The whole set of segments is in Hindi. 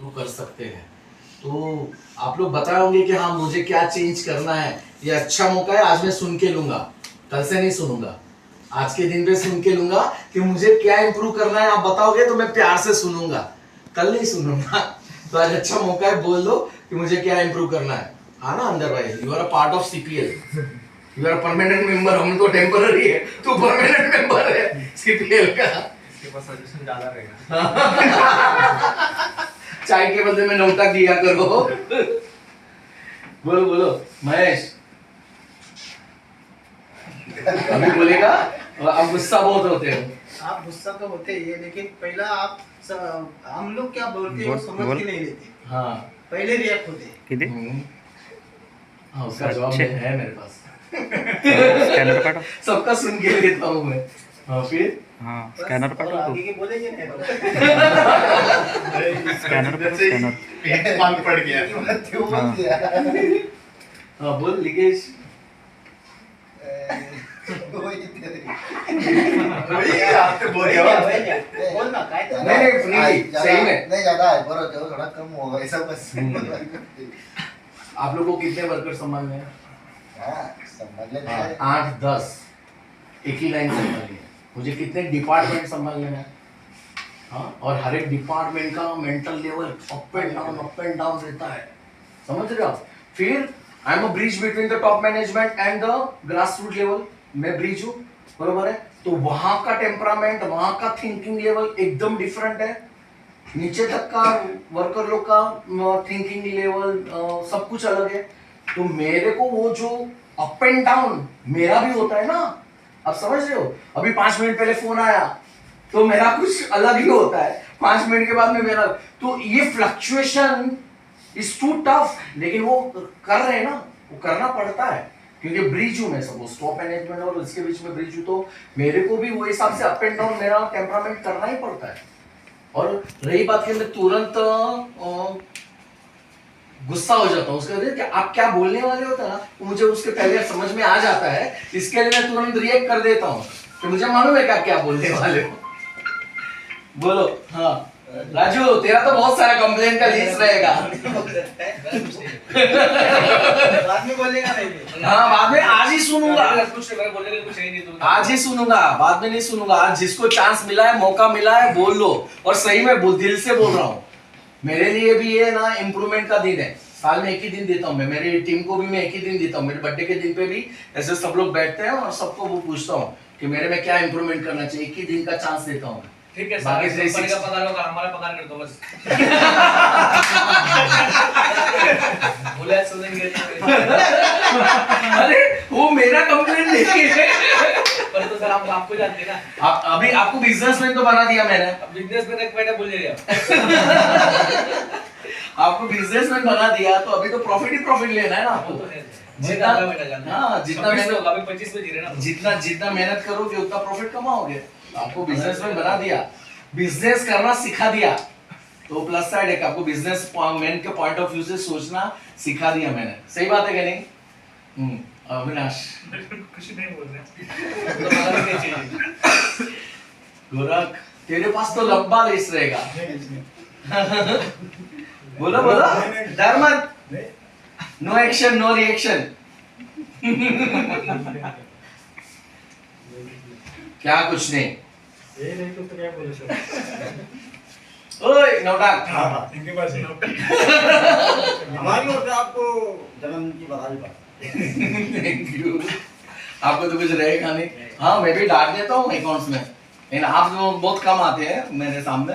तो कर सकते हैं। तो आप लोग बताए होंगे कि हाँ मुझे क्या चेंज करना है, ये अच्छा मौका है, आज मैं सुन के लूंगा, कल से नहीं सुनूंगा, आज के दिन पे सुन के लूंगा कि मुझे क्या इंप्रूव करना है। आप बताओगे तो मैं प्यार से सुनूंगा, कल नहीं सुनूंगा। तो आज अच्छा मौका है, बोल दो कि मुझे क्या इंप्रूव करना है। हाँ ना अंदर भाई, you are a part of CPL, you are permanent member, हम तो टेम्पररी है, तू परमानेंट मेंबर है सीपीएल का। इसके पास सजेशन ज्यादा रहेगा। चाय के बदले में नोटा दिया करो। बोलो बोलो महेश, अभी बोलेगा। अब गुस्सा बहुत होते हो। आप गुस्सा तो होते ही है, लेकिन पहला आप हम लोग क्या बोलते हैं वो समझ के नहीं लेते, हाँ पहले रिएक्ट होते हैं। किती हाँ उसका जवाब अच्छे। है मेरे पास। स्कॅनर पाठव. सबका सुन के लेता हूँ मैं। हाँ फिर हां बस, स्कॅनर और पाठव आगे तू. के बोलेंगे नहीं तो। स्कॅनर पाठव स्कॅनर. एक मांग पड़ गया। हाँ. हाँ बोल लिकेश। वही आपने बोल दिया। बोलना काय तर नहीं नहीं फ्री सही में। नहीं ज्यादा है पर थोड़ा कम होगा ऐसा बस। आप लोग को कितने वर्कर संभालने हैं? हाँ, समझ लेते हैं। 8-10 एक ही लाइन संभालनी है। मुझे कितने डिपार्टमेंट संभालने हैं? हाँ, और हर एक डिपार्टमेंट का mental level up and down रहता है, समझ रहे हो आप? फिर I am a bridge between the top management and the grass root level, मैं ब्रिज हूँ, बरोबर है? तो वहां का टेम्परामेंट, वहां का थिंकिंग लेवल एकदम डिफरेंट है। नीचे तक का वर्कर लोग का थिंकिंग लेवल सब कुछ अलग है। तो मेरे को वो जो अप एंड डाउन मेरा भी होता है ना, आप समझ रहे हो? अभी 5 मिनट पहले फोन आया तो मेरा कुछ अलग ही होता है, 5 मिनट के बाद में मेरा, तो ये फ्लक्चुएशन इज टू टफ। लेकिन वो कर रहे हैं ना, वो करना पड़ता है, क्योंकि ब्रिज हूं मैं, सब स्टॉप मैनेजमेंट और इसके बीच में ब्रिज हूं, तो मेरे को भी वो हिसाब से अप एंड डाउन मेरा टेम्परामेंट करना ही पड़ता है। और रही बात के अंदर तुरंत गुस्सा हो जाता हूँ उसके कि आप क्या बोलने वाले होता है ना, वो मुझे उसके पहले समझ में आ जाता है, इसके लिए मैं तुरंत रिएक्ट कर देता हूँ कि मुझे मालूम है कि आप क्या बोलने वाले हो। बोलो। हाँ राजू, तेरा तो बहुत सारा कंप्लेंट का लिस्ट रहेगा। बाद में बोलेगा नहीं। हाँ बाद में, आज ही सुनूंगा, कुछ बोलने के लिए कुछ है ही नहीं तो। आज ही सुनूंगा, बाद में नहीं सुनूंगा। आज जिसको चांस मिला है, मौका मिला है, बोल लो। और सही में दिल से बोल रहा हूँ, मेरे लिए भी ये ना इम्प्रूवमेंट का दिन है। साल में एक ही दिन देता हूँ मैं, मेरी टीम को भी मैं एक ही दिन देता हूँ। मेरे बर्थडे के दिन पे भी ऐसे सब लोग बैठते हैं और सबको वो पूछता हूँ कि मेरे में क्या इम्प्रूवमेंट करना चाहिए, एक ही दिन का चांस देता हूँ। ठीक है बाकी सर, से कंपनी का पगार होगा, हमारा पगार कर दो बस। बोला सुनेंगे। अरे वो मेरा कंप्लेंट नहीं है। पर तो सर हम आपको जानते हैं ना। अभी आपको बिजनेसमैन तो बना दिया मैंने, अब बिजनेस में एक बेटा बोल रहे हो। आपको बिजनेसमैन बना दिया, तो अभी तो प्रॉफिट ही प्रॉफिट लेना है ना वो आपको। तो है। जितना- जितना बेटा जानते हैं। हाँ, जितना 26 मेहनत- होगा, अभी 25 में जी रहे ना। जितना मेहनत करोगे उतना प्रॉफिट कमाओगे। आपको बिजनेसमैन बना दिया, बिजनेस करना सिखा दिया, तो प्लस साइड है कि आपको बिजनेस मैन के पॉइंट ऑफ व्यू से सोचना सिखा दिया मैंने। सही बात है कि नहीं? अविनाश, कुछ नहीं बोल रहे। तो पगार नहीं चाहिए। गोरख, तेरे पास तो लंबा लिस्ट रहेगा। बोलो बोलो, डर मत, नो एक्शन नो रिएक्शन। क्या कुछ नहीं। ये नहीं तो क्या बोले सर। ओए नौटाक, इनके पास है। हमारी ओर से आपको जन्म की बधाई पाता। Thank you. आपको तो कुछ रहेगा नहीं। हाँ मैं भी डांट देता हूँ अकाउंट्स में, लेकिन आप लोग बहुत कम आते हैं मेरे सामने।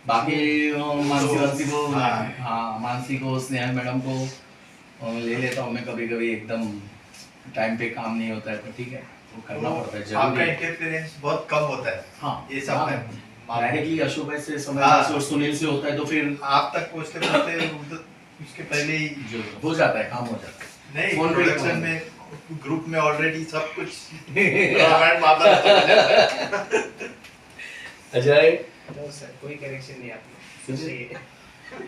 बाकी मानसी को, हाँ मानसी को, स्नेहा मैडम को ले लेता हूँ मैं कभी कभी, एकदम टाइम पे काम नहीं होता है तो ठीक है, वो करना पड़ता है, आपका जरूरी है। इंटरफेरेंस बहुत कम होता है। हाँ ये सब है। डायरेक्टली अशोक भाई से, समय हाँ। से और सुनील से होता है, तो फिर आप तक पहुंचते पहुंचते उसके पहले ही जो हो जाता है, काम हो जाता है। नहीं, फोन पे प्रोडक्शन काम। में ग्रुप में ऑलरेडी सब कुछ गवर्नमेंट मामला चल रहा है। अजय, सर कोई कनेक्शन नहीं आपने।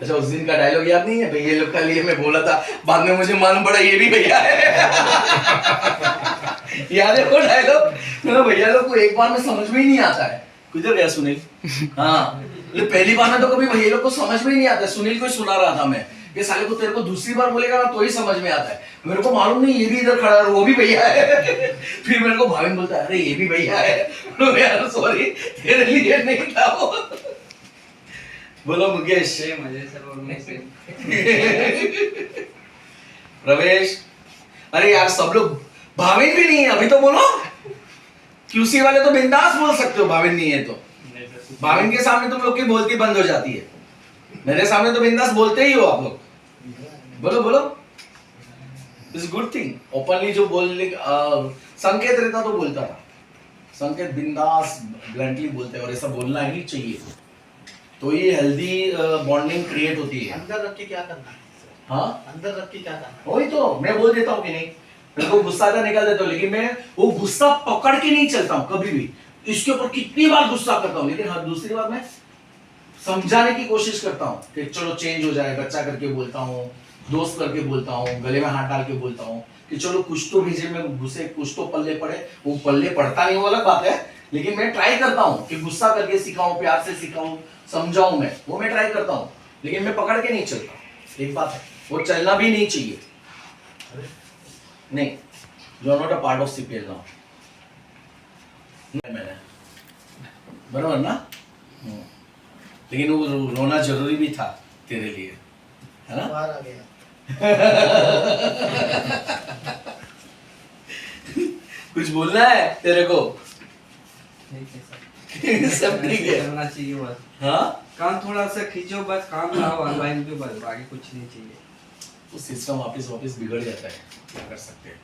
अच्छा उस दिन का डायलॉग याद नहीं है? भैया लोग का लिए मैं बोला था, बाद में मुझे मालूम पड़ा ये भी भैया है। याद है वो डायलॉग? भैया लोग को एक बार में समझ में ही नहीं आता है। किधर गया सुनील? हाँ ये पहली बार में तो कभी ये लोग को समझ में नहीं आता। सुनील को ही सुना रहा था मैं, ये साले को तेरे को दूसरी बार बोलेगा ना तो ही समझ में आता है। मेरे को मालूम नहीं ये भी इधर खड़ा है, वो भी भैया है। फिर मेरे को भाविन बोलता है अरे ये भी भैया है। यार सॉरी तेरे लिए नहीं था वो। बोलो मुकेश। प्रवेश, अरे यार सब लोग भाविन भी नहीं है अभी तो बोलो। क्यूसी वाले तो बिंदास बोल सकते हो, भाविन नहीं है तो। भाविन के सामने तुम लोग की बोलती बंद हो जाती है, मेरे सामने तो बिंदास बोलते ही हो आप लोग। बोलो बोलो, इट्स गुड थिंग। ओपनली जो बोलने संकेत रहता तो बोलता था, संकेत बिंदास ब्लंटली बोलते हैं और ऐसा बोलना ही चाहिए, तो ये हेल्दी बॉन्डिंग क्रिएट होती है। अंदर रख के क्या करना है? हाँ अंदर रख के क्या करना है? वही तो मैं बोल देता हूँ कि नहीं, मेरे को गुस्सा आता निकाल देता हूँ, लेकिन मैं वो गुस्सा पकड़ के नहीं चलता हूँ कभी भी। इसके ऊपर कितनी बार गुस्सा करता हूँ, लेकिन हर दूसरी बार मैं समझाने की कोशिश करता हूँ कि चलो चेंज हो जाए। बच्चा करके बोलता हूँ, दोस्त करके बोलता हूँ, गले में हाथ डाल के बोलता हूँ कि चलो कुछ तो भेजे में घुसे, कुछ तो पल्ले पड़े। वो पल्ले पड़ता नहीं वो अलग बात है, लेकिन मैं ट्राई करता हूँ कि गुस्सा करके सिखाऊं, प्यार से सिखाऊं, समझाऊं। मैं वो मैं ट्राई करता हूँ, लेकिन मैं पकड़ के नहीं चलता। एक बात है, वो चलना भी नहीं चाहिए। नहीं, you are not a part of CPL now. मैंने बराबर ना, लेकिन वो रोना जरूरी भी था तेरे लिए, है ना? बाहर आ गया। कुछ बोलना है तेरे को? सब ठीक है, करना चाहिए बस। हाँ काम थोड़ा सा खींचो बस, काम लाओ ऑनलाइन पे, बस बाकी कुछ नहीं चाहिए। वो सिस्टम वापस बिगड़ जाता है, क्या कर सकते हैं।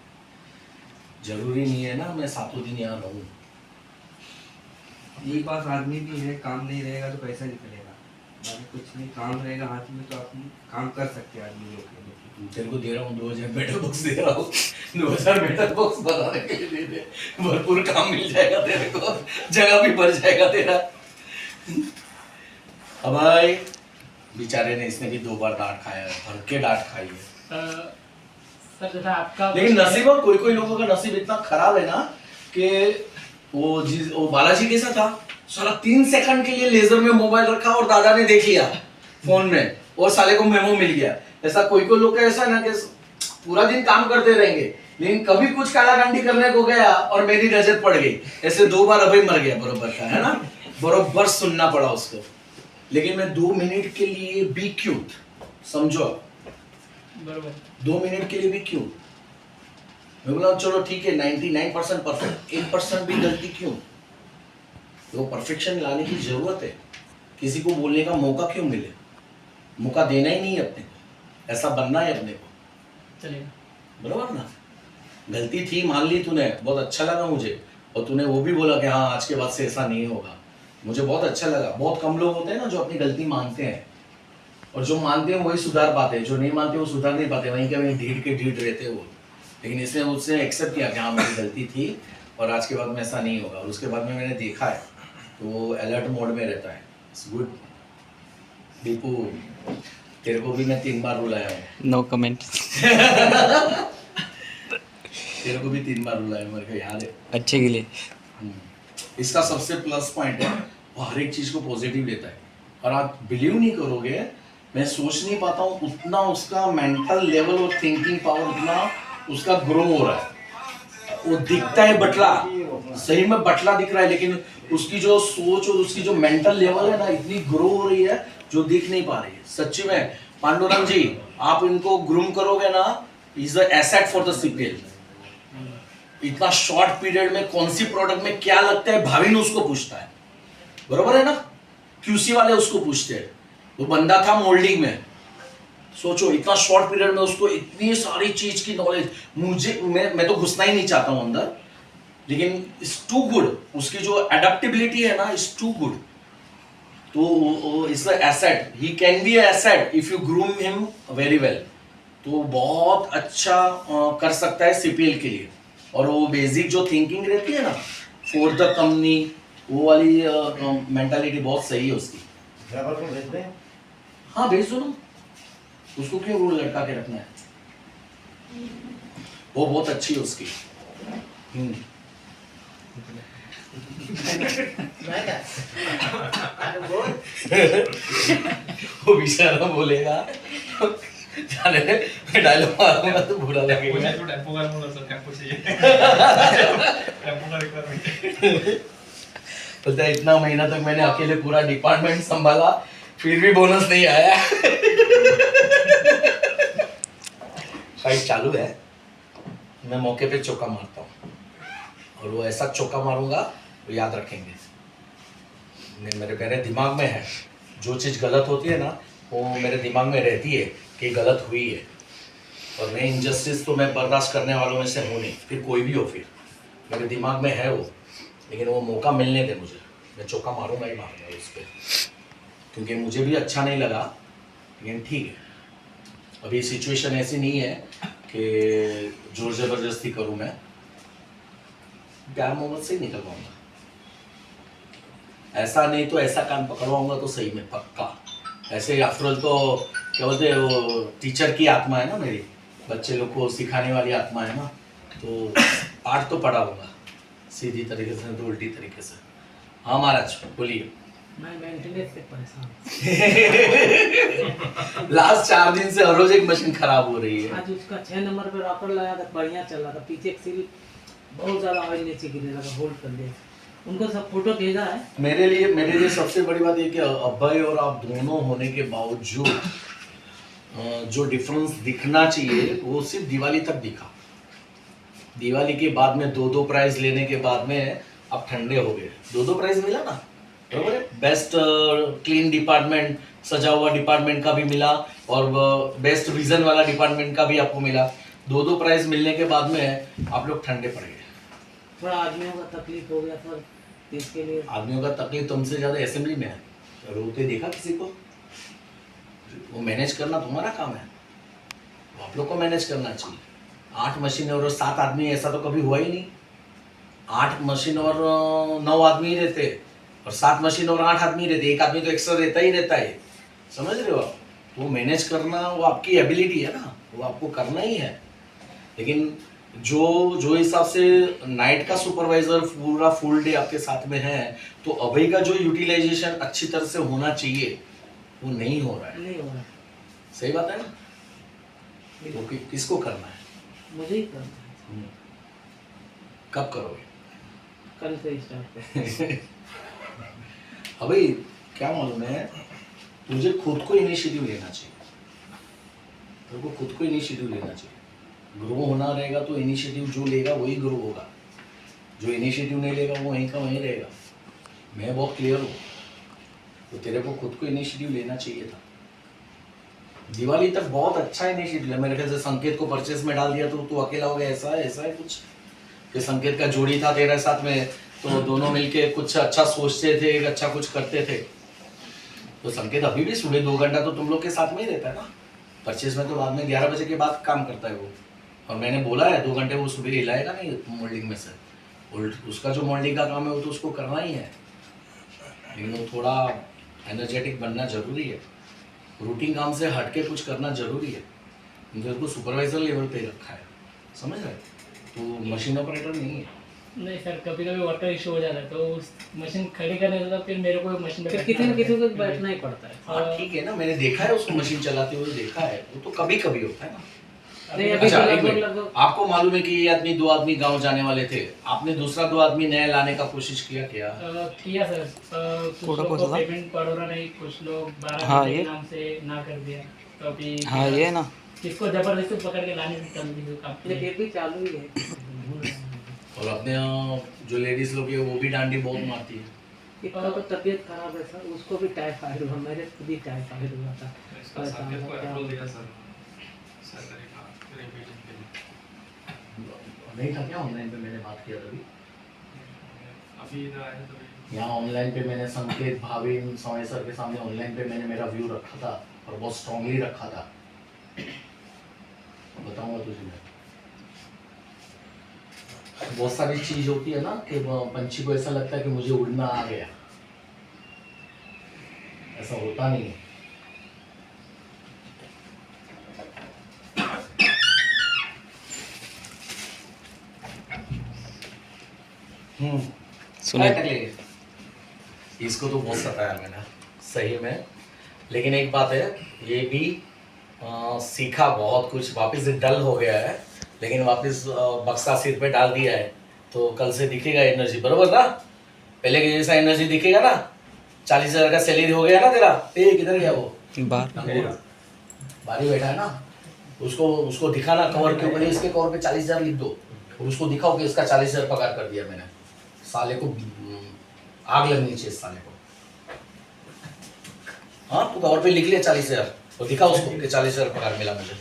जरूरी नहीं है ना मैं सातों दिन यहाँ रहूँ। ये पास आदमी भी है, काम नहीं रहेगा तो पैसा निकलेगा, बाकी कुछ नहीं। काम रहेगा हाथ में तो आप काम कर सकते हैं आदमी लोग के लिए। तेरे को दे रहा हूँ 2000 मेटल बॉक्स दे रहा हूँ, 2000 मेटल बॉक्स बनाने के लिए दे दे, भरपूर काम मिल जाएगा तेरे को, जगह भी भर जाएगा तेरा। अब भाई बेचारे ने, इसने भी 2 बार डांट खाया है, भर के डांट खाई है। सर जैसा आपका लेकिन नसीब, कोई लोगों का नसीब इतना खराब है ना कि वो बालाजी कैसा था, साला 3 सेकंड के लिए लेजर में मोबाइल रखा और दादा ने देख लिया फोन में और साले को मेमो मिल गया। ऐसा कोई लोग का ऐसा ना कि पूरा दिन काम करते रहेंगे, लेकिन कभी कुछ कालाकांडी करने को गया और मेरी नजर पड़ गई। ऐसे 2 बार अभी मर गया बरोबर का, है ना? बरोबर सुनना पड़ा उसको। लेकिन मैं 2 मिनट के लिए भी क्यूट, समझो, बरोबर 2 मिनट के लिए भी क्यों? मैं बोला चलो ठीक है 99% परफेक्ट, 1% भी गलती क्यों? तो परफेक्शन लाने की जरूरत है। किसी को बोलने का मौका क्यों मिले? मौका देना ही नहीं है अपने को, ऐसा बनना है अपने को, चलेगा। बरोबर ना? गलती थी, मान ली तूने, बहुत अच्छा लगा मुझे। और तूने वो भी बोला कि हाँ आज के बाद से ऐसा नहीं होगा, मुझे बहुत अच्छा लगा। बहुत कम लोग होते हैं ना जो अपनी गलती मानते हैं, और जो मानते हैं वही सुधार पाते हैं, जो नहीं मानते वो सुधार नहीं पाते, वहीं के वहीं ढीठ के ढीठ रहते हैं वो। लेकिन इसने उसने एक्सेप्ट किया कि हाँ मेरी गलती थी और आज के बाद में ऐसा नहीं होगा। और उसके बाद में मैंने देखा है तो वो अलर्ट मोड में रहता है। It's good. दीपू, तेरे को भी मैं 3 बार रुलाया हूँ। No comment. तेरे को भी 3 बार रुलाया हूँ, मेरे को याद है। अच्छे के लिए। इसका सबसे प्लस पॉइंट है वो हर एक चीज़ को पॉजिटिव लेता है। और आप बिलीव नहीं करोगे, मैं सोच नहीं पाता हूँ उतना उसका मेंटल लेवल और थिंकिंग पावर उतना उसका ग्रो हो रहा है। वो दिखता है बटला, सही में बटला दिख रहा है, लेकिन उसकी जो सोच और उसकी जो मेंटल लेवल है ना इतनी ग्रो हो रही है जो दिख नहीं पा रही है। सच्ची में पांडुरंग जी, आप इनको ग्रूम करोगे ना, is the asset for the CPL. इतना शॉर्ट पीरियड में कौन सी प्रोडक्ट में क्या लगता है भाविन उसको पूछता है, बरोबर है ना? क्यूसी वाले उसको पूछते हैं। वो बंदा था मोल्डिंग में, सोचो इतना शॉर्ट पीरियड में उसको इतनी सारी चीज की नॉलेज। मुझे मैं तो घुसना ही नहीं चाहता हूं अंदर, लेकिन इट्स टू गुड। उसकी जो अडेप्टेबिलिटी है ना इट्स टू गुड। तो it's the asset, he can be asset if you groom him very well. तो बहुत अच्छा कर सकता है सीपीएल के लिए। और वो बेसिक जो थिंकिंग रहती है ना फॉर द कंपनी, वो वाली मेंटालिटी बहुत सही है उसकी। ड्राइवर को भेज दें। हाँ भेज दो ना, उसको क्यों रूल लटका के रखना है? वो बहुत अच्छी है उसकी। मैं क्या? अरे बोल। वो बेचारा बोलेगा जाने दे, मैं डायलॉग मारूंगा तो बुरा लगेगा। टेम्पो का बोला सर, टेम्पो चाहिए। टेम्पो का रिक्वायरमेंट। बोलता है इतना महीना तक मैंने अकेले पूरा डिपार्टमेंट संभाला, फिर भी बोनस नहीं आया। फाइट चालू है, मैं मौके पे चौका मारता हूँ और वो ऐसा चौका मारूंगा वो याद रखेंगे। मेरे दिमाग में है, जो चीज़ गलत होती है ना वो मेरे दिमाग में रहती है कि गलत हुई है, और मैं इनजस्टिस तो मैं बर्दाश्त करने वालों में से हूँ नहीं, फिर कोई भी हो, फिर मेरे दिमाग में है वो। लेकिन वो मौका मिलने दे मुझे, मैं चौका मारूंगा ही मारूंगा उस पर, क्योंकि मुझे भी अच्छा नहीं लगा। लेकिन ठीक है, अभी सिचुएशन ऐसी नहीं है कि जोर ज़बरदस्ती करूँ, मैं प्यार मोहब्बत से ही निकलवाऊंगा। ऐसा नहीं तो ऐसा कान पकड़वाऊंगा तो सही में पक्का। ऐसे ही आफ्टर ऑल तो क्या बोलते हैं, वो टीचर की आत्मा है ना मेरी, बच्चे लोग को सिखाने वाली आत्मा है ना, तो पाठ तो पढ़ाऊंगा सीधी तरीके से, तो उल्टी तरीके से। हाँ महाराज बोलिए। मैं मेंटेनेंस से परेशान हूँ। लास्ट 4 दिन से हर रोज एक मशीन खराब हो रही है। आज उसका 6 नंबर पे रॉकर लगा था, बढ़िया चल रहा था, पीछे एक सील बहुत ज़्यादा ऑयल नीचे गिरने लगा, होल्ड कर दिया। उनको सब फोटो भेजा है। मेरे लिए सबसे बड़ी बात ये कि अभय और आप दोनों होने के बावजूद जो डिफरेंस दिखना चाहिए वो सिर्फ दिवाली तक दिखा। दिवाली के बाद में 2-2 प्राइज लेने के बाद में आप ठंडे हो गए। 2-2 प्राइज मिला ना, बराबर है। बेस्ट क्लीन डिपार्टमेंट, सजा हुआ डिपार्टमेंट का भी मिला, और बेस्ट विजन वाला डिपार्टमेंट का भी आपको मिला। 2-2 प्राइज मिलने के बाद में आप लोग ठंडे पड़ गए। थोड़ा आदमियों का तकलीफ हो गया सर, इसके लिए। आदमियों का तकलीफ तुमसे ज़्यादा असेंबली में है। रोते देखा किसी को? वो मैनेज करना तुम्हारा काम है, वो आप लोग को मैनेज करना चाहिए। 8 मशीन और 7 आदमी, ऐसा तो कभी हुआ ही नहीं। 8 मशीन और 9 आदमी ही रहते, और 7 मशीन और 8 आदमी रहते, एक आदमी तो एक्स्ट्रा रहता ही रहता है। समझ रहे हो आप? वो मैनेज करना वो आपकी एबिलिटी है ना, वो आपको करना ही है। लेकिन जो हिसाब से नाइट का सुपरवाइजर पूरा फुल डे आपके साथ में है, तो अभी का जो यूटिलाइजेशन अच्छी तरह से होना चाहिए वो नहीं हो रहा है। नहीं हो रहा, सही बात है ना? तो किसको करना है? मुझे ही करना है। कब करोगे? कल से स्टार्ट कर। अभी क्या मालूम है, तुझे खुद को इनिशिएटिव लेना चाहिए। तेरे को खुद को इनिशिएटिव लेना चाहिए। ग्रो होना रहेगा तो इनिशिएटिव जो लेगा वही ग्रो होगा, जो इनिशिएटिव नहीं लेगा वो वहीं का वहीं रहेगा। मैं बहुत क्लियर हूँ, तो तेरे को खुद को इनिशिएटिव लेना चाहिए था। दिवाली तक बहुत अच्छा इनिशिएटिव है मेरे ख्याल से। संकेत को परचेस में डाल दिया तो तू अकेला हो गया, ऐसा है कुछ कि संकेत का जोड़ी था तेरे साथ में, तो दोनों मिलके कुछ अच्छा सोचते थे, अच्छा कुछ करते थे। तो संकेत अभी भी सुबह 2 घंटा तो तुम लोग के साथ में ही रहता है ना। परचेस में तो बाद में 11 बजे के बाद काम करता है वो, और मैंने बोला है 2 घंटे वो सुबह हिलाएगा नहीं मोल्डिंग में से। उसका जो मोल्डिंग का काम है वो तो उसको करना ही है, लेकिन वो थोड़ा एनर्जेटिक बनना जरूरी है। रूटीन काम से हट के कुछ करना जरूरी है। मेरे को सुपरवाइजर लेवल पे रखा है, समझ रहे? तो मशीन ऑपरेटर नहीं है। नहीं सर, कभी कभी वाटर इशू हो जाता है, तो उस मशीन खड़ी करने से फिर मेरे को मशीन पे किसी न किसी को बैठना ही पड़ता है। हाँ ठीक है ना, मैंने देखा है उसको मशीन चलाते हुए देखा है, वो तो कभी कभी होता है ना। नहीं, अभी अच्छा, तो एक मिनट। लगभग आपको मालूम है कि ये आदमी 2 आदमी गांव जाने वाले थे, आपने दूसरा 2 आदमी नया लाने का कोशिश किया क्या? किया सर। कुछ फोटो लोग पोस्ट को था? पेमेंट पड़ रहा नहीं, कुछ लोग 12 हाँ, घंटे ये। के नाम से ना कर दिया, तो अभी हाँ ये ना, किसको जबरदस्ती पकड़ के लाने की कम दी ये फिर भी चालू ही है। और अपने जो लेडीज लोग है वो भी डांडी बहुत मारती है। इसका तो तबीयत खराब है सर, उसको भी टाइफाइड हुआ, मेरे खुद ही टाइफाइड हुआ था। इसका संकेत को अप्रूवल दिया सर, सैलरी का रिवीजन के लिए। नहीं था क्या ऑनलाइन पे? मैंने बात किया तभी अभी इधर आए तो यहाँ ऑनलाइन पे मैंने संकेत, भाविन, समय सर के सामने ऑनलाइन पे मैंने मेरा व्यू रखा था, और बहुत स्ट्रांगली रखा था। बताऊंगा तुझे मैं। बहुत सारी चीज होती है ना कि पंछी को ऐसा लगता है कि मुझे उड़ना आ गया, ऐसा होता नहीं है। सुनिए। क्या कर लेंगे? इसको तो बहुत सताया मैंने, सही में। लेकिन एक बात है, ये भी सीखा बहुत कुछ, वापस से डल हो गया है, लेकिन वापस बक्सा सिर पे डाल दिया है, तो कल से दिखेगा एनर्जी, बरोबर ना? पहले के जैसा एनर्जी दिखेगा ना। 40,000 का सैलरी हो गया ना तेरा। किधर गया वो बाहर बारी बैठा है ना, उसको दिखाना कवर के ऊपर, इसके कवर पे 40,000 लिख दो और उसको दिखाओ कि इसका 40,000 पगार कर दिया मैंने। साले को आग लगनी चाहिए इस साले को। हाँ, तू कवर पे लिख लिया 40,000 और दिखा उसको कि 40,000 पगार मिला मुझे।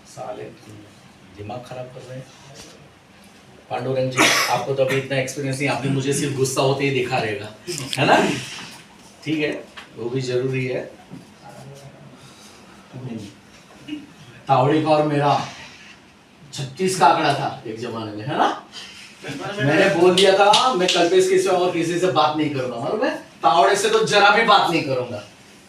साले दिमाग खराब कर रहे हैं। पांडुरंग जी, आपको तो अभी इतना एक्सपीरियंस नहीं, आपने मुझे सिर्फ गुस्सा होते ही दिखा रहेगा, है ना? ठीक है, वो भी जरूरी है। तावड़े का और मेरा 36 का आंकड़ा था एक जमाने में, है ना? मैंने बोल दिया था मैं कल्पेश के सिवा और किसी से बात नहीं करूंगा, और मैं तावड़े से तो जरा भी बात नहीं करूंगा,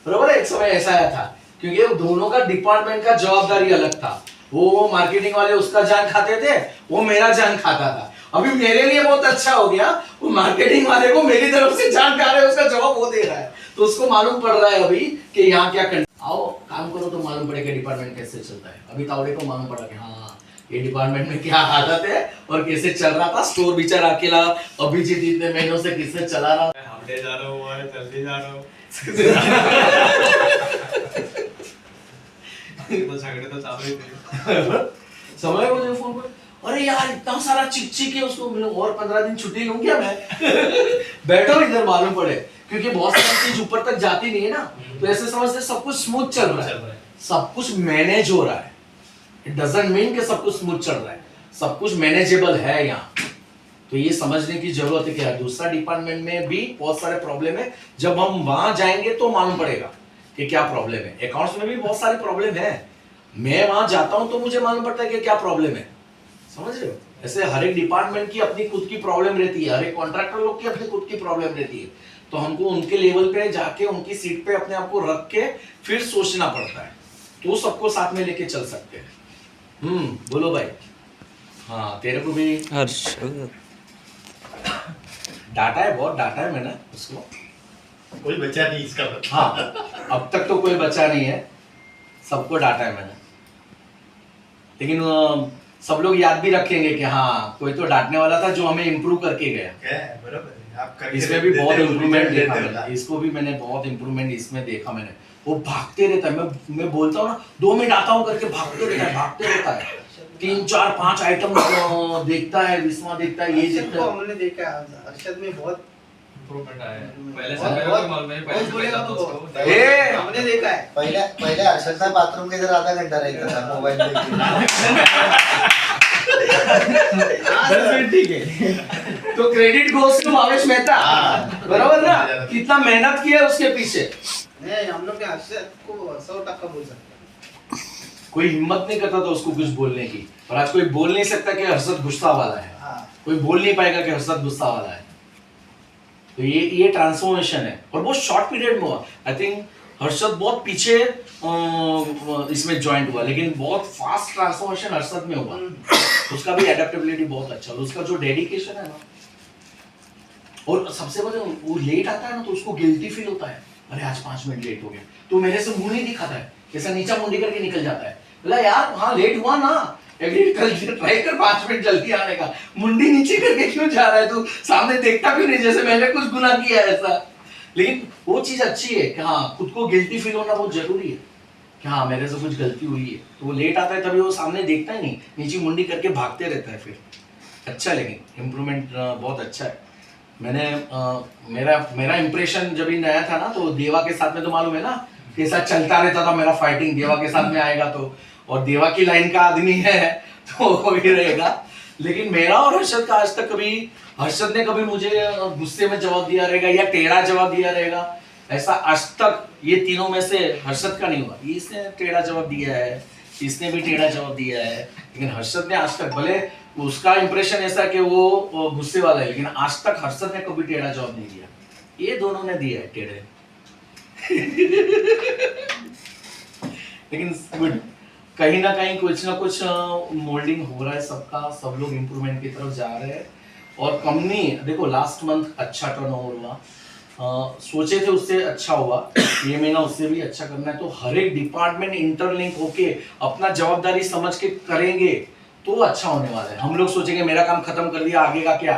बरोबर है? एक समय ऐसा आया था, क्योंकि वो दोनों का डिपार्टमेंट का जवाबदारी अलग था। वो मार्केटिंग वाले उसका जान खाते थे, वो मेरा जान खाता था। अभी मेरे लिए बहुत अच्छा हो गया, वो मार्केटिंग वाले को मेरी तरफ से जान खा रहे हैं, उसका जवाब वो दे रहा है, तो उसको मालूम पड़ रहा है अभी कि यहाँ क्या करना। आओ काम करो तो मालूम पड़ेगा डिपार्टमेंट कैसे चलता है। अभी तावड़े को मालूम पड़ा कि हाँ ये डिपार्टमेंट में क्या हालत है और कैसे चल रहा था। स्टोर बेचारा अकेला अभिजीत इतने महीनों से किससे चला रहा। हमले जा रहा हूँ, जल्दी जा रहा हूँ। तो झगड़े तो चालू ही थे। समय मुझे फोन पर, अरे यार इतना सारा चिक चिक है, उसको मिलो और 15 दिन छुट्टी लूं क्या मैं? बैठो इधर, मालूम पड़े, क्योंकि बहुत सारी चीज ऊपर तक जाती नहीं है ना, तो ऐसे समझते सब कुछ स्मूथ चल रहा है, सब कुछ मैनेज हो रहा है। इट डजंट मीन कि सब कुछ स्मूथ चल रहा है, सब कुछ मैनेजेबल है यहाँ। तो ये समझने की जरूरत है कि दूसरा डिपार्टमेंट में भी बहुत सारे प्रॉब्लम है। जब हम वहां जाएंगे तो मालूम पड़ेगा कि क्या प्रॉब्लम है। अकाउंट्स में भी बहुत सारी प्रॉब्लम है, मैं वहां जाता हूं तो मुझे मालूम पड़ता है कि क्या प्रॉब्लम है, समझ रहे हो? ऐसे हर एक डिपार्टमेंट की अपनी खुद की प्रॉब्लम रहती है, हर एक कॉन्ट्रैक्टर लोग की अपनी खुद की प्रॉब्लम रहती है, तो हमको उनके लेवल पे जाके उनकी सीट पे अपने आप को रख के फिर सोचना पड़ता है, तो सबको साथ में लेके चल सकते हैं। बोलो भाई। हाँ, तेरे को भी हर्ष डाटा है, बहुत डाटा है मैंने उसको। कोई बचा नहीं इसका। हाँ, अब तक तो कोई बचा नहीं है, सबको डाटा है मैंने। लेकिन सब लोग याद भी रखेंगे कि हाँ कोई तो डांटने वाला था जो हमें इम्प्रूव करके गया। बराबर है, आप करके इसमें भी बहुत इम्प्रूवमेंट देखा देते मैंने, इसको भी मैंने बहुत इम्प्रूवमेंट इसमें देखा मैंने। वो भागते रहता है, मैं बोलता हूँ ना 2 मिनट आता हूँ करके भागते रहता है 3, 4, 5 आइटम देखता है, विस्मा देखता है, ये देखता है। हमने देखा अरशद में बहुत इम्प्रूवमेंट आया है। पहले से बहुत- मेरे को मालूम है, पहले बहुत से बोलेगा पहले तो तो बहुत। उसको। ए! हमने देखा है। पहले अर्शद ना बाथरूम के इधर आधा घंटा रहता था मोबाइल देख ठीक है। तो credit goes to Bhavesh Mehta, बराबर ना? कितना मेहनत किया है उसके पीछे। नहीं, हम लोग अरशद को 100% बोल सकते हैं। कोई हिम्मत नहीं करता था उसको कुछ बोलने की, और आज कोई बोल नहीं सकता कि हर्षद गुस्सा वाला है। हाँ। कोई बोल नहीं पाएगा कि हर्षद गुस्सा वाला है। तो ये ट्रांसफॉर्मेशन है और बहुत शॉर्ट पीरियड में हुआ। आई थिंक हर्षद बहुत पीछे इसमें ज्वाइंट हुआ, लेकिन बहुत फास्ट ट्रांसफॉर्मेशन हर्षद में हुआ। उसका भी एडेप्टेबिलिटी बहुत अच्छा, और उसका जो डेडिकेशन है ना, और सबसे बड़े वो लेट आता है ना तो उसको गिल्टी फील होता है, अरे आज 5 मिनट लेट हो गया, तो मेरे से मुंह नहीं दिखाता है, जैसा नीचा मुंडी करके निकल जाता है। बोला यार हाँ लेट हुआ ना, एग्रीड कल ट्राई कर 5 मिनट जल्दी आने का, मुंडी नीचे करके क्यों जा रहा है तू, सामने देखता क्यों नहीं जैसे मैंने कुछ गुनाह किया है ऐसा। लेकिन वो चीज अच्छी है कि हाँ खुद को गिल्टी फील होना बहुत जरूरी है कि हाँ मेरे से कुछ गलती हुई है। तो वो लेट आता है तभी वो सामने देखता ही नहीं, नीचे मुंडी करके भागते रहता है फिर। अच्छा, लेकिन इम्प्रूवमेंट बहुत अच्छा है। मैंने मेरा इम्प्रेशन जब ही नया था ना, तो देवा के साथ में तो मालूम है ना कैसा चलता रहता था मेरा फाइटिंग। देवा के साथ में आएगा तो, और देवा की लाइन का आदमी है तो वही रहेगा। लेकिन मेरा और हर्षद का आज तक कभी, हर्षद ने कभी मुझे गुस्से में जवाब दिया रहेगा या टेढ़ा जवाब दिया रहेगा, ऐसा आज तक ये तीनों में से हर्षद का नहीं हुआ। इसने टेढ़ा जवाब दिया है, इसने भी टेढ़ा जवाब दिया है, लेकिन हर्षद ने आज तक, भले उसका इंप्रेशन ऐसा कि वो गुस्से वाला है, लेकिन आज तक हर्षद ने कभी टेढ़ा जवाब नहीं दिया। ये दोनों ने दिया है टेढ़े। लेकिन गुड, कहीं ना कहीं कुछ ना कुछ मोल्डिंग हो रहा है सबका, सब लोग इम्प्रूवमेंट की तरफ जा रहे हैं। और कंपनी देखो लास्ट मंथ अच्छा टर्नओवर हुआ, सोचे थे उससे अच्छा हुआ, ये महीना उससे भी अच्छा करना है। तो हर एक डिपार्टमेंट इंटरलिंक होके अपना जवाबदारी समझ के करेंगे तो अच्छा होने वाला है। हम लोग सोचेंगे मेरा काम खत्म कर दिया, आगे का क्या,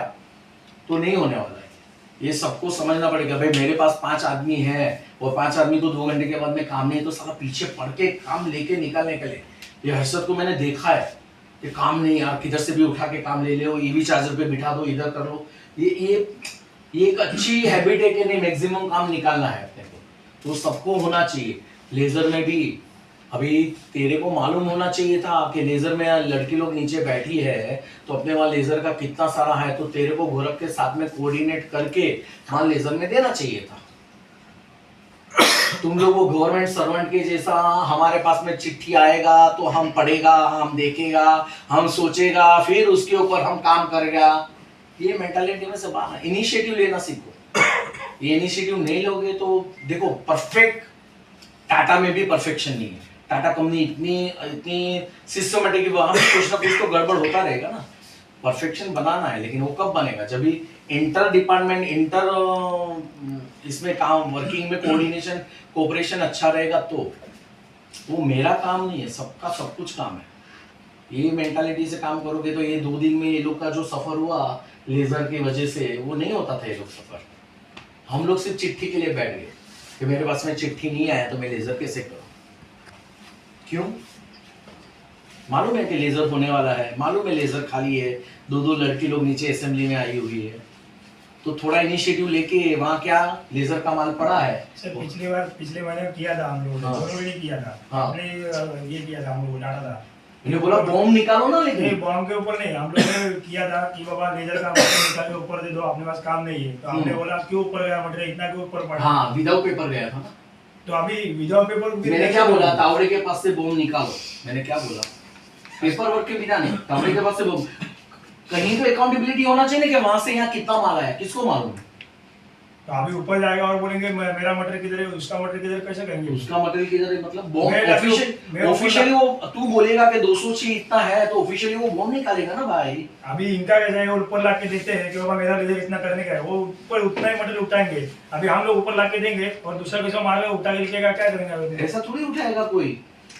तो नहीं होने वाला है। ये सबको समझना पड़ेगा भाई, मेरे पास 5 आदमी है और 5 आदमी को 2 घंटे के बाद में काम नहीं है तो साला पीछे पड़ के काम लेके निकालने के लिए। ये हर्षद को मैंने देखा है कि काम नहीं यार, किधर से भी उठा के काम ले लो, ईवी चार्जर पे बिठा दो, इधर कर लो। ये एक अच्छी हैबिट है कि नहीं, मैक्सिमम काम निकालना है अपने को, तो सबको होना चाहिए। लेजर में भी अभी तेरे को मालूम होना चाहिए था कि लेजर में लड़की लोग नीचे बैठी है तो अपने वहाँ लेजर का कितना सारा है, तो तेरे को गोरख के साथ में कोऑर्डिनेट करके वहाँ लेजर में देना चाहिए था। तुम लोग वो गवर्नमेंट सर्वेंट के जैसा हमारे पास में चिट्ठी आएगा तो हम पढ़ेगा, हम देखेगा, हम सोचेगा, फिर उसके ऊपर हम काम करेगा, ये मेंटालिटी में से बाहर। इनिशिएटिव लेना सीखो। ये इनिशिएटिव नहीं लोगे तो देखो, परफेक्ट टाटा में भी परफेक्शन नहीं है। टाटा कंपनी इतनी सिस्टमेटिक है, वहां कुछ ना कुछ तो गड़बड़ होता रहेगा ना। परफेक्शन बनाना है, लेकिन वो कब बनेगा, जब भी इंटर डिपार्टमेंट इसमें काम वर्किंग में कोऑर्डिनेशन कोऑपरेशन अच्छा रहेगा। तो वो मेरा काम नहीं है, सबका सब कुछ काम है। ये मेंटालिटी से काम करोगे तो ये 2 दिन में ये लोग का जो सफर हुआ लेजर की वजह से, वो नहीं होता था ये लोग सफर। हम लोग सिर्फ चिट्ठी के लिए बैठ गए कि मेरे पास में चिट्ठी नहीं आया तो मैं लेजर कैसे करूं। क्यों? मालूम है कि लेजर होने वाला है, मालूम है लेजर खाली है, 2 लड़की लोग नीचे असेंबली में आई हुई है, तो थोड़ा इनिशिएटिव लेके वहाँ क्या लेजर का माल पड़ा है। सर पिछले महीने किया था हम लोगों ने, हाँ। दोनों ने किया था। हाँ। हमने ये किया था, हम लोग डाटा था। मैंने बोला बॉम्ब निकालो ना, नहीं, लेकिन बॉम्ब के ऊपर नहीं, हम लोगों ने किया था कि बाबा लेजर का मटेरियल निकाल के ऊपर दे दो, अपने पास काम नहीं है। तो हमने बोला क्यों ऊपर गया मटेरियल, इतना क्यों ऊपर पड़ा। हाँ, विदाउट पेपर गया था ना। तो अभी विदाउट पेपर मैंने क्या बोला, तावड़े के पास से बॉम्ब निकालो। मैंने क्या बोला, पेपर वर्क के बिना नहीं, तावड़े के पास से बॉम्ब। कहीं तो अकाउंटेबिलिटी होना चाहिए ना कि वहां से यहाँ कितना माल आया, किसको मालूम है। तो अभी ऊपर जाएगा और बोलेंगे मेरा मटेरियल किधर है, उसका मटेरियल किधर, कैसे कहेंगे। उसका मटेरियल किधर है, मतलब बॉम्ब मैं ऑफिशियली वो तू बोलेगा कि 206 इतना है तो ऑफिशियली वो बॉम्ब निकालेगा ना भाई। अभी इनका कैसा है, ऊपर ला के देते हैं कि बाबा मेरा लेजर इतना करने का है, वो ऊपर उतना ही मटेरियल उठाएंगे। अभी हम लोग ऊपर ला के देंगे और दूसरा किसी मारेगा, उठा के लिखेगा, क्या करेंगे। ऐसा थोड़ी उठाएगा कोई।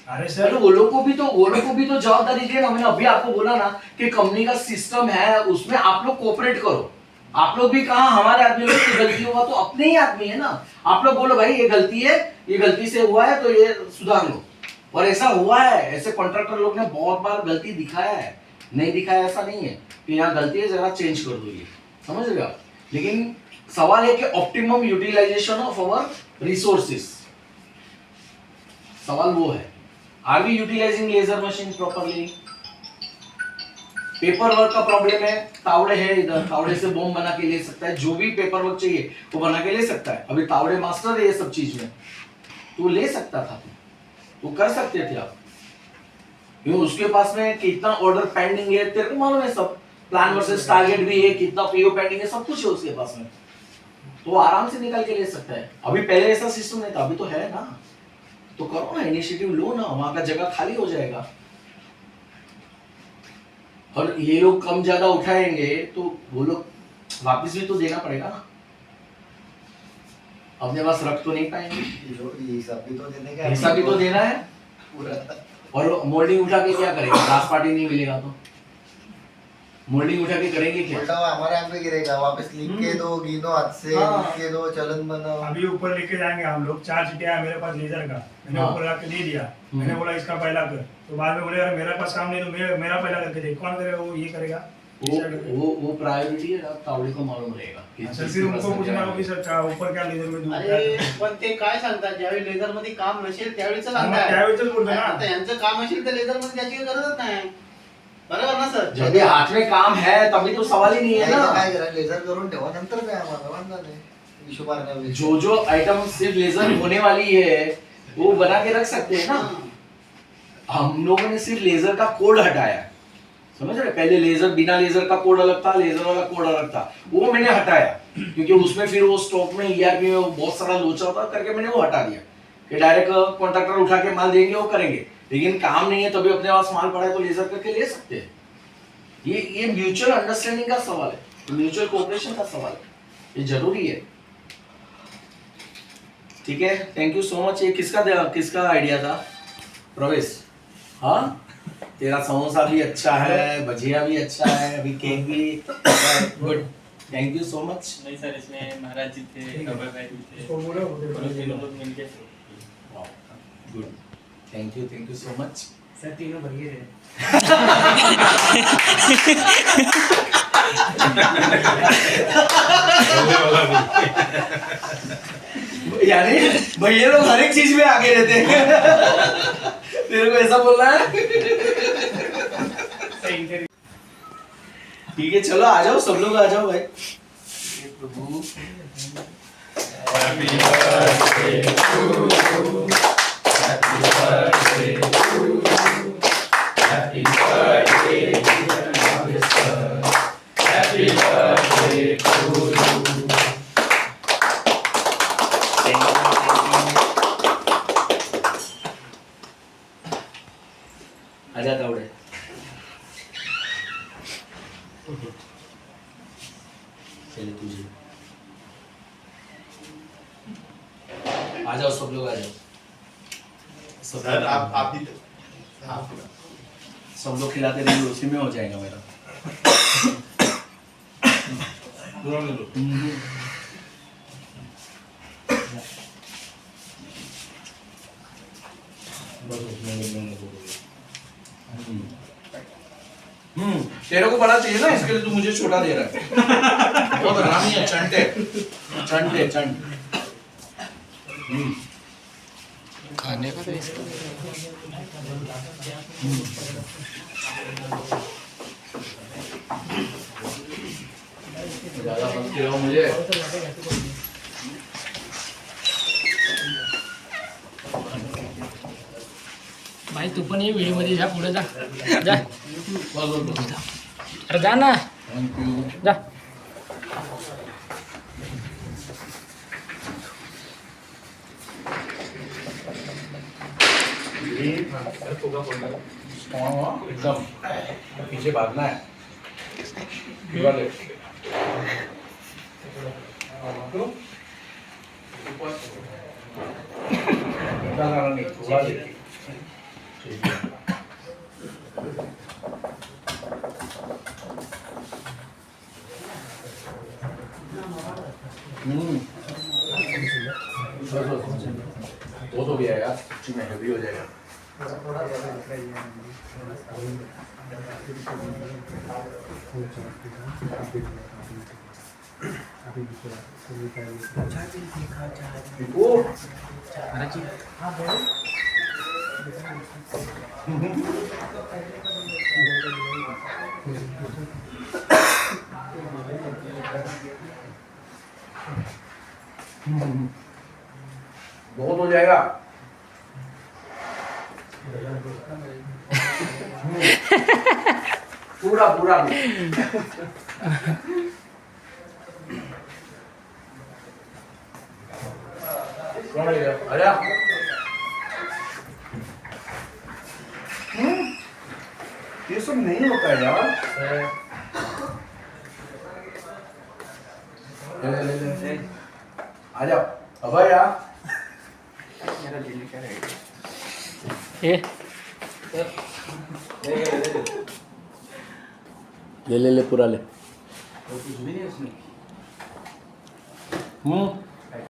अरे सर, वो लोग को भी तो जवाबदारी देना। मैंने अभी आपको बोला ना कि कंपनी का सिस्टम है, उसमें आप लोग कोऑपरेट करो। आप लोग भी कहा हमारे आदमी लोग की गलती होगा तो अपने ही आदमी है ना, आप लोग बोलो भाई ये गलती है, ये गलती से हुआ है तो ये सुधार लो। और ऐसा हुआ है, ऐसे कॉन्ट्रैक्टर लोग ने बहुत बार गलती दिखाया है, नहीं दिखाया ऐसा नहीं है कि यहाँ गलती है, जरा चेंज कर दो, ये समझ रहे आप। लेकिन सवाल है कि optimum utilisation of our resources, सवाल वो है, are we utilising laser machine properly. Paper work का प्रॉब्लम है, तावड़े है इधर, तावड़े से बॉम्ब बना के ले सकता है, जो भी पेपर वर्क चाहिए वो बना के ले सकता है। अभी तावड़े मास्टर है ये सब चीज में, तो ले सकता था, तो कर सकते थे आप। क्यों, उसके पास में कितना ऑर्डर पेंडिंग है तेरे को मालूम है, सब प्लान वर्सेस टारगेट भी है, कितना पीओ पेंडिंग है, सब कुछ है उसके पास में, तो आराम से निकल के ले सकता है। अभी पहले ऐसा सिस्टम नहीं था, अभी तो है ना, तो करो ना, इनिशिएटिव लो ना, वहां का जगह खाली हो जाएगा। और ये लोग कम ज्यादा उठाएंगे तो वो लोग वापस भी तो देना पड़ेगा ना, अपने पास रख तो नहीं पाएंगे, हिसाब भी तो देने का, हिसाब भी तो देना है पूरा। और मोल्डिंग उठा के क्या करेंगे, लास्ट पार्टी नहीं मिलेगा तो मोल्डिंग उठा के करेंगे क्या। उल्टा हमारे यहाँ पे गिरेगा, वापस लिख के दो, गिनो हाथ से, हाँ। लिख के दो, चलन बनाओ। अभी ऊपर लेके जाएंगे हम लोग, 4 चिट्ठियां है मेरे पास लेजर का, मैंने हाँ। ऊपर ला के दे दिया। मैंने बोला इसका पहला कर, तो बाद में बोले यार मेरे पास काम नहीं, तो मेरा पहला करके दे, कौन करेगा, वो ये करेगा। वो प्रायोरिटी है, तावड़ी को मालूम रहेगा कि सर किस फिर के पास उनको में पूछना क्या होगा कि है। सर ऊपर क्या लेजर में दूं, क्या अरे करूं? पण ते काय सांगतात, ज्यावेळी लेझर मध्ये काम नसेल त्यावेळीच मग सांगतात। त्यावेळेसच बोलतो ना। आता यांचं काम असेल तर लेझर मध्ये त्याची गरजच नाही, बरोबर ना सर। जब भी हाथ में काम है तभी तो सवाल ही नहीं है नाही तर ना। काय करा, लेझर करून ठेवा, नंतर काय आम्हाला वांधा नाही, हिशोब मारण्यापेक्षा. जो आइटम सिर्फ लेजर होने वाली है वो बना के रख सकते हैं ना। हम लोगों ने सिर्फ लेजर का कोड हटाया, समझ रहे, पहले लेजर बिना लेजर का कोड अलग था, लेजर वाला कोड अलग था, वो मैंने हटाया क्योंकि उसमें फिर वो स्टॉक में ईआरपी में बहुत सारा लोचा था करके मैंने वो हटा दिया कि डायरेक्ट कॉन्ट्रैक्टर उठा के माल देंगे, वो करेंगे। लेकिन काम नहीं है तभी अपने पास माल पड़ा है तो लेजर करके ले सकते हैं। ये म्यूचुअल अंडरस्टैंडिंग का सवाल है, म्यूचुअल कोऑपरेशन का सवाल है, ये जरूरी है। ठीक है, थैंक यू सो मच। ये किसका आइडिया था? प्रवेश। हाँ, तेरा समोसा भी अच्छा है, भजिया भी अच्छा है, अभी केक भी good. Thank you so much. नहीं सर, इसमें महाराज जी थे, अभय भाई भी थे, तीनों लोग मिलके good, thank you so much. Sir तीनों भैया है। यानी भैया लोग हर एक चीज में आगे रहते हैं। तेरे को ऐसा बोलना है? ठीक है, चलो आ जाओ, सब लोग आ जाओ भाई। हे प्रभु, आजा दौड़े। चले तुझे, आ जाओ सब लोग, आ जाओ सर आप भी सब लोग खिलाते रहेंगे, उसी में हो जाएगा मेरा। दोनों ले लो। तेरे को बड़ा चाहिए ना, इसके लिए तू मुझे छोटा दे रहा है। बहुत हरामी है, चंटे चंट। खाने का तो इसका ज्यादा मत खिलाओ मुझे। भाई तू पण ये व्हिडिओ मध्ये जा, पुढे जा जा, बस। अरे जा ना, थैंक यू। जा। एकदम पीछे भागना है। पूरा ले। थोड़ा ले। ठीक है। वो तो भी है यार, सच्ची में हेवी हो जाएगा। बहुत हो जाएगा। पूरा कौन है? आजा। ये सब नहीं होता है यार। ले। आजा अब यार। ये ले पूरा ले।